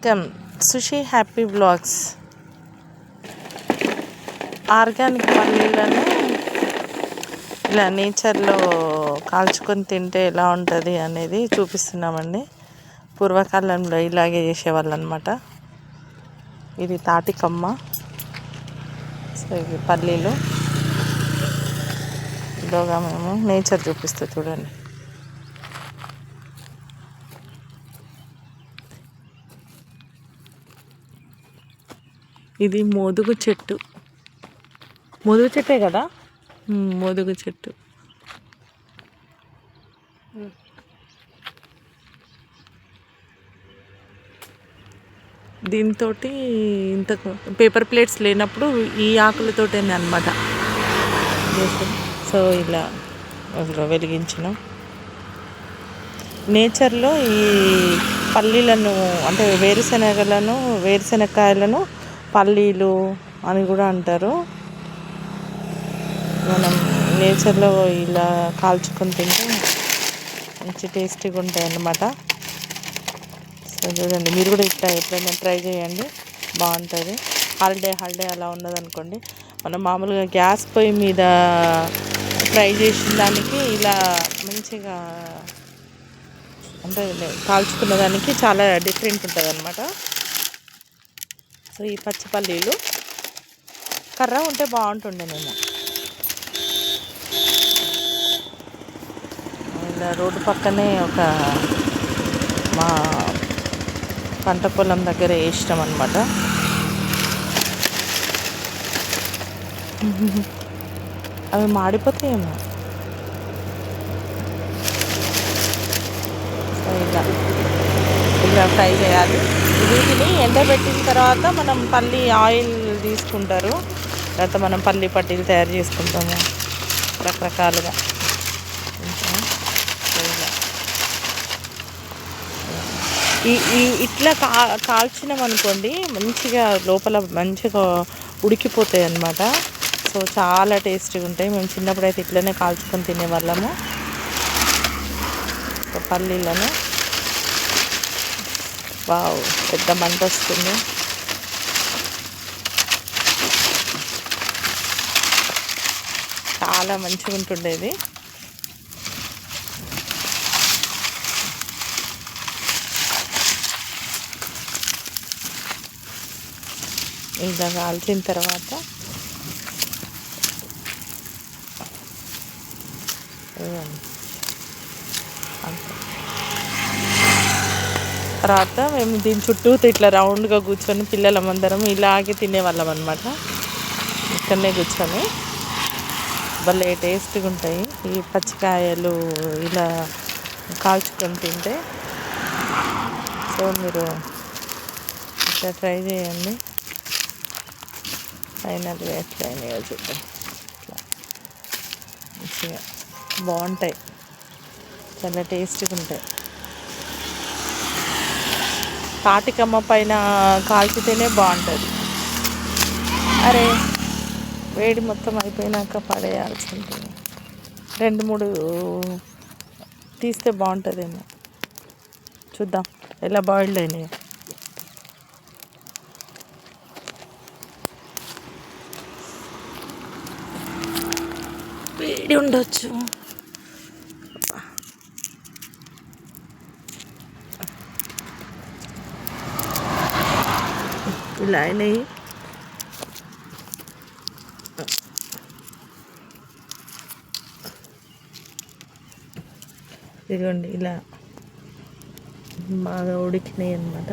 Welcome Sushi happy blogs. Organic పల్లీలను ఇలా నేచర్లో కాల్చుకొని తింటే ఎలా ఉంటుంది అనేది చూపిస్తున్నామండి. పూర్వకాలంలో ఇలాగే చేసేవాళ్ళు అనమాట. ఇది తాటికమ్మ. సో ఇవి పల్లీలు. ఇలాగా మేము నేచర్ చూపిస్తూ చూడండి. ఇది మోదుగు చెట్టు. మోదుగు చెట్టే కదా, మోదుగు చెట్టు. దీంతో ఇంతకు పేపర్ ప్లేట్స్ లేనప్పుడు ఈ ఆకులతోటే అనమాట. సో ఇలా వెలిగించినాం. నేచర్లో ఈ పల్లీలను అంటే వేరుశనగకాయలను పల్లీలు అని కూడా అంటారు. మనం నేచర్లో ఇలా కాల్చుకొని తింటే మంచి టేస్టీగా ఉంటాయి అన్నమాట. సో చూడండి, మీరు కూడా ఇట్లా ఎప్పుడైనా ట్రై చేయండి, బాగుంటుంది. హాలిడే అలా ఉన్నదనుకోండి, మనం మామూలుగా గ్యాస్ పొయ్యి మీద ఫ్రై చేసిన దానికి ఇలా మంచిగా అంటే కాల్చుకున్న దానికి చాలా డిఫరెంట్ ఉంటుంది అన్నమాట. సో ఈ పచ్చిపల్లీలు కర్ర ఉంటే బాగుంటుండే. మేము ఇలా రోడ్డు పక్కనే ఒక మా పంట పొలం దగ్గర వేసినాం అనమాట. అవి మాడిపోతాయేమో. సో ఇలా ఫ్రై చేయాలి. వీటిని ఎండబెట్టిన తర్వాత మనం పల్లి ఆయిల్ తీసుకుంటారు. తర్వాత మనం పల్లి పట్టీలు తయారు చేసుకుంటాము రకరకాలుగా. ఇట్లా కాల్చినాం అనుకోండి, మంచిగా లోపల మంచిగా ఉడికిపోతాయి అన్నమాట. సో చాలా టేస్టీగా ఉంటాయి. మేము చిన్నప్పుడు అయితే ఇట్లనే కాల్చుకొని తినేవాళ్ళము పల్లీలను. వావ్, పెద్ద మంట వస్తుంది. చాలా మంచిగా ఉంటుండేది. ఇలా కాల్చిన తర్వాత మేము దీని చుట్టూ ఇట్లా రౌండ్గా కూర్చొని పిల్లలమందరం ఇలాగే తినేవాళ్ళం అనమాట. ఇక్కడనే కూర్చొని భలే టేస్ట్గా ఉంటాయి ఈ పచ్చికాయలు ఇలా కాల్చుకొని తింటే. సో మీరు ఇట్లా ట్రై చేయండి. ఫైనల్గా ఎట్లా అయినాయో చూద్దాం. ఇట్లా మంచిగా బాగుంటాయి, చాలా టేస్ట్గా ఉంటాయి. తాటికమ్మ పైన కాల్చితేనే బాగుంటుంది. అరే వేడి మొత్తం అయిపోయినాక పడేయాల్సి ఉంటుంది. 2-3 తీస్తే బాగుంటుందేమో. చూద్దాం ఎలా బాయిల్డ్ అయినాయి. వేడి ఉండొచ్చు. ఇలా అయినాయి. ఇదిగోండి, ఇలా బాగా ఉడికినాయి అన్నమాట.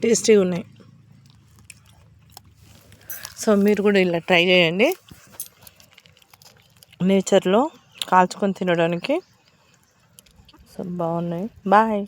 టేస్టీగా ఉన్నాయి. సో మీరు కూడా ఇలా ట్రై చేయండి, నేచర్లో కాల్చుకొని తినడానికి. సో బాగున్నాయి. బాయ్.